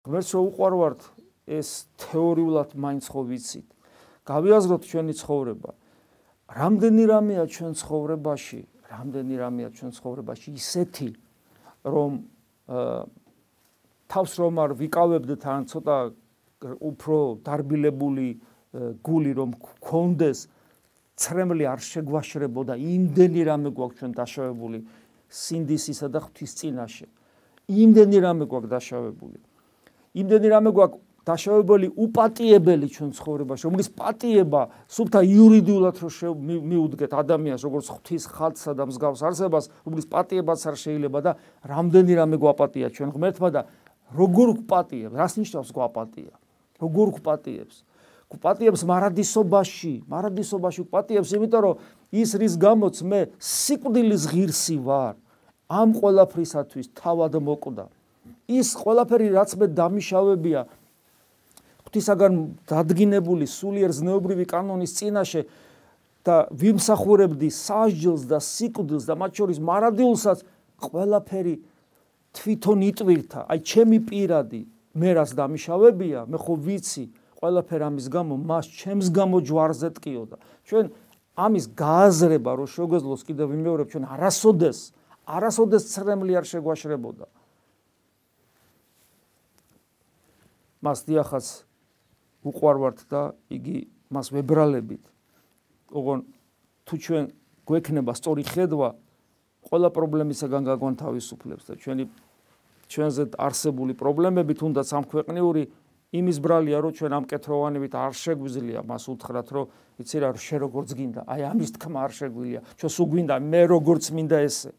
ღმერთს რო უყვარვართ, ეს თეორიულად მაინც ხო ვიცით. გავიაზროთ ჩვენი ცხოვრება. რამდენი რამეა ჩვენ ცხოვრებაში, ისეთი, რომ თავს რომ არ ვიკავებდეთ ან ცოტა უფრო დარბილებული გული რომ გქონდეს, ცრემლი არ შეგვაშრებოდა, იმდენი რამე გვაქვს ჩვენ დაშავებული სინდისისა და ღვთის წინაშე. იმდენი რამე გვაქვს დაშავებული. იმდენი რამე გვაქვს დაშავებული უპატიებელი ჩვენ ცხოვრებაში, რომლის პატიება სულთა იურიდიულად რომ მიუდგეთ ადამიანს, როგორც ღვთის ხალხსა და მსგავს არსებას, რომლის პატიებაც არ შეიძლება და რამდენი რამე გვაპატია ჩვენ ღმერთმა და როგორ გვპატიებს, რას ნიშნავს გვაპატია? როგორ გვპატიებს? გვპატიებს მარადისობაში გვპატიებს, იმიტომ რომ ის რის გამოც მე სიკვდილის ღირსი ვარ, ამ ყველაფრისათვის თავად მოკვდა. ის ყველაფერი რაც მე დამიშავებია ღვთისაგან დადგინებული სულიერ ზნეობრივი კანონის წინაშე და ვიმსახურებდი სასჯელს და სიკვდილს და მათ შორის მარადილსაც, ყველაფერი თვითონ იტვირთა. აი ჩემი პირადი მე რას დამიშავებია, მე ხო ვიცი ყველაფერი ამის გამო მას ჩემს გამო ჯვარზე ტკიოდა. ჩვენ ამის გააზრება რო შეგვეძლოს კიდევ ვიმეორებ, ჩვენ არასოდეს ცრემლი არ შეგვაშრებოდა. მას დიახაც უყვარვართ და იგი მას ვებრალებით. ოღონ თუ ჩვენ გვექნება სწორი ხედვა, ყველა პრობლემისაგან გაგვანთავისუფლებს და ჩვენზე არსებული პრობლემები თუნდაც სამქვეყნიური იმის ბრალია, რომ ჩვენ ამ კეთროვანებით არ შეგვიძლია მას უთხრათ, რომ იცი რა, შე როგორც გინდა, აი ამის თქმა არ შეგვიძლია, ჩვენს უგვინდა მე როგორც მინდა ესე.